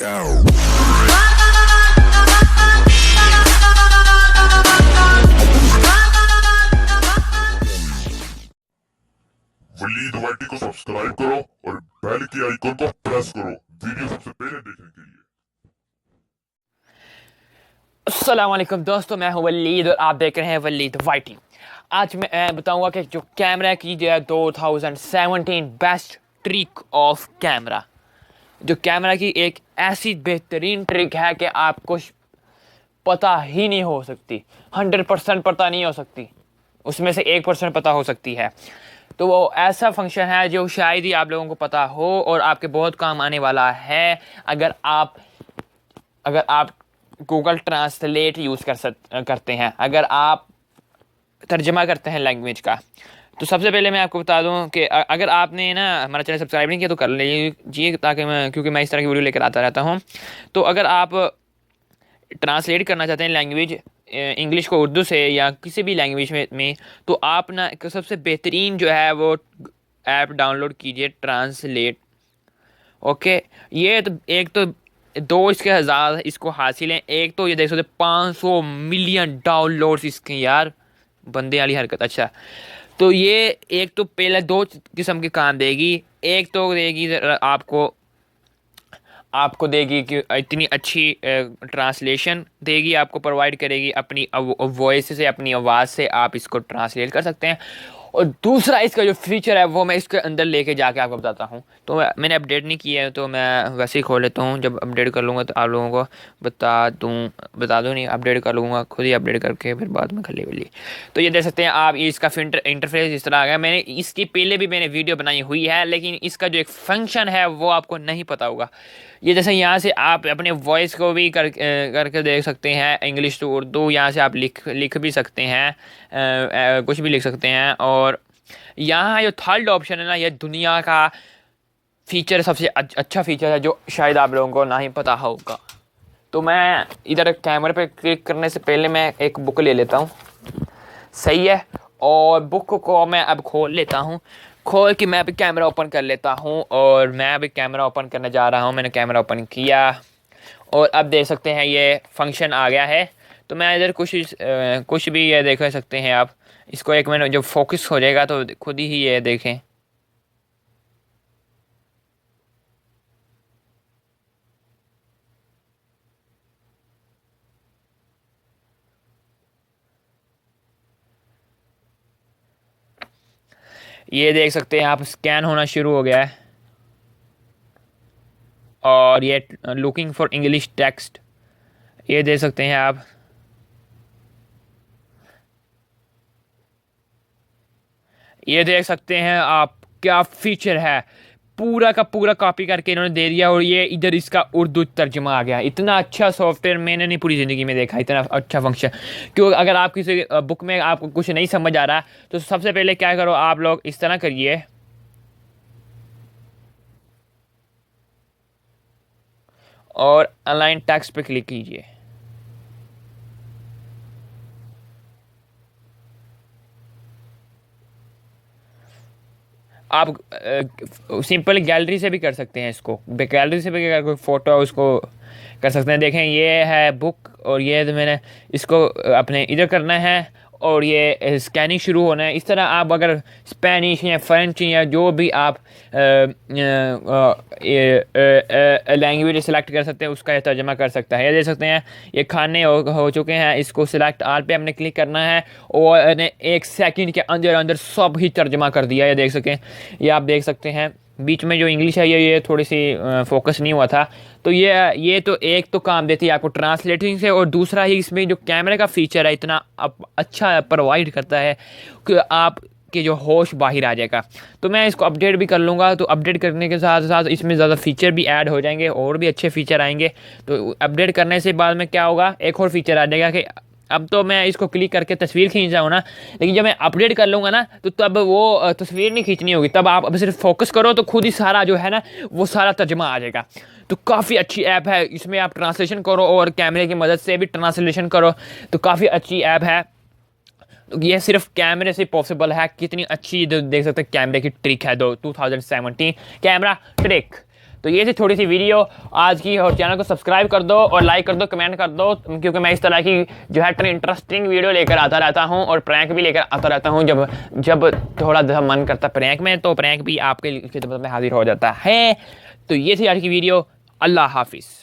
वलीद वाइटी को सब्सक्राइब करो और बेल के आइकन को प्रेस करो वीडियो सबसे पहले देखने के लिए। अस्सलाम वालेकुम दोस्तों, मैं हूं वलीद और आप देख रहे हैं वलीद वाइटी। आज मैं बताऊंगा कि जो कैमरा की जो है 2017 बेस्ट ट्रिक ऑफ कैमरा, जो कैमरा की एक ऐसी बेहतरीन ट्रिक है कि आपको पता ही नहीं हो सकती, 100% पता नहीं हो सकती, उसमें से 1% पता हो सकती है। तो वो ऐसा फंक्शन है जो शायद ही आप लोगों को पता हो और आपके बहुत काम आने वाला है अगर आप गूगल ट्रांसलेट यूज़ करते हैं, अगर आप तर्जमा करते हैं लैंग्वेज का। तो सबसे पहले मैं आपको बता दूं कि अगर आपने ना हमारा चैनल सब्सक्राइब नहीं किया तो कर लीजिए, ताकि क्योंकि मैं इस तरह की वीडियो लेकर आता रहता हूं। तो अगर आप ट्रांसलेट करना चाहते हैं लैंग्वेज, इंग्लिश को उर्दू से या किसी भी लैंग्वेज में तो आप ना सबसे बेहतरीन जो है वो ऐप डाउनलोड कीजिए, ट्रांसलेट। ओके, ये तो एक तो दो इसके हज़ार इसको हासिल हैं। एक तो ये देख सकते 500 मिलियन डाउनलोड्स इसके, यार बंदे वाली हरकत। अच्छा, तो ये एक तो पहले दो किस्म के काम देगी। एक तो देगी आपको देगी कि इतनी अच्छी ट्रांसलेशन देगी, आपको प्रोवाइड करेगी अपनी वॉइस से, अपनी आवाज़ से आप इसको ट्रांसलेट कर सकते हैं। और दूसरा इसका जो फीचर है वो मैं इसके अंदर लेके जाके आपको बताता हूँ। तो मैंने अपडेट नहीं किया है तो मैं वैसे ही खोल लेता हूँ, जब अपडेट कर लूँगा तो आप लोगों को बता दूँ नहीं, अपडेट कर लूँगा खुद ही, अपडेट करके फिर बाद में खली वली। तो ये देख सकते हैं आप, इसका इंटरफेस इस तरह आ गया। मैंने इसकी पहले भी मैंने वीडियो बनाई हुई है, लेकिन इसका जो एक फंक्शन है वो आपको नहीं पता होगा। ये जैसे यहाँ से आप अपने वॉइस को भी करके देख सकते हैं, इंग्लिश टू उर्दू। यहाँ से आप लिख भी सकते हैं, कुछ भी लिख सकते हैं। और यहाँ जो थर्ड ऑप्शन है ना, ये दुनिया का फीचर, सबसे अच्छा फीचर है जो शायद आप लोगों को नहीं पता होगा। तो मैं इधर कैमरे पे क्लिक करने से पहले मैं एक बुक ले लेता हूँ, सही है। और बुक को मैं अब खोल लेता हूँ, खोल के मैं अभी कैमरा ओपन कर लेता हूँ। और मैं अभी कैमरा ओपन करने जा रहा हूँ। मैंने कैमरा ओपन किया और अब देख सकते हैं ये फंक्शन आ गया है। तो मैं इधर कुछ भी ये देख सकते हैं आप। इसको एक मिनट जब फोकस हो जाएगा तो खुद ही ये देखें। ये देख सकते हैं आप, स्कैन होना शुरू हो गया है। और ये लुकिंग फॉर इंग्लिश टेक्स्ट, ये देख सकते हैं आप। ये देख सकते हैं आप क्या फीचर है, पूरा का पूरा कॉपी करके इन्होंने दे दिया। और ये इधर इसका उर्दू तर्जुमा आ गया। इतना अच्छा सॉफ्टवेयर मैंने नहीं पूरी ज़िंदगी में देखा, इतना अच्छा फंक्शन। क्योंकि अगर आप किसी बुक में आपको कुछ नहीं समझ आ रहा तो सबसे पहले क्या करो, आप लोग इस तरह करिए और अलाइन टेक्स्ट पे क्लिक कीजिए। आप सिंपल गैलरी से भी कर सकते हैं इसको, गैलरी से भी अगर कोई फ़ोटो उसको कर सकते हैं। देखें ये है बुक और ये तो मैंने इसको अपने इधर करना है और ये स्कैनिंग शुरू होना है। इस तरह आप अगर स्पेनिश या फ्रेंच या जो भी आप लैंग्वेज सेलेक्ट कर सकते हैं उसका ये तर्जमा कर सकता है। ये देख सकते हैं ये खाने हो चुके हैं। इसको सिलेक्ट आल पे हमने क्लिक करना है और 1 सेकंड के अंदर अंदर सब ही तर्जमा कर दिया। ये देख सकें, ये आप देख सकते हैं बीच में जो इंग्लिश है ये थोड़ी सी फोकस नहीं हुआ था। तो ये तो एक तो काम देती है आपको ट्रांसलेटिंग से, और दूसरा ही इसमें जो कैमरे का फीचर है इतना अच्छा प्रोवाइड करता है कि आप के जो होश बाहर आ जाएगा। तो मैं इसको अपडेट भी कर लूँगा, तो अपडेट करने के साथ साथ इसमें ज़्यादा फीचर भी ऐड हो जाएंगे और भी अच्छे फीचर आएंगे। तो अपडेट करने से बाद में क्या होगा, एक और फीचर आ जाएगा कि अब तो मैं इसको क्लिक करके तस्वीर खींच रहा हूँ ना, लेकिन जब मैं अपडेट कर लूँगा ना तो तब वो तस्वीर नहीं खींचनी होगी। तब आप अब सिर्फ फोकस करो तो खुद ही सारा जो है ना वो सारा तर्जमा आ जाएगा। तो काफ़ी अच्छी ऐप है, इसमें आप ट्रांसलेशन करो और कैमरे की मदद से भी ट्रांसलेशन करो, तो काफ़ी अच्छी ऐप है। ये सिर्फ कैमरे से पॉसिबल है। कितनी अच्छी देख सकते हैं कैमरे की ट्रिक है 2017 कैमरा ट्रिक। तो ये थी थोड़ी सी वीडियो आज की, और चैनल को सब्सक्राइब कर दो और लाइक कर दो, कमेंट कर दो, क्योंकि मैं इस तरह की जो है इंटरेस्टिंग वीडियो लेकर आता रहता हूँ और प्रैंक भी लेकर आता रहता हूँ। जब जब थोड़ा मन करता प्रैंक में, तो प्रैंक भी आपके खिदमत में हाजिर हो जाता है। तो ये थी आज की वीडियो। अल्लाह हाफिज़।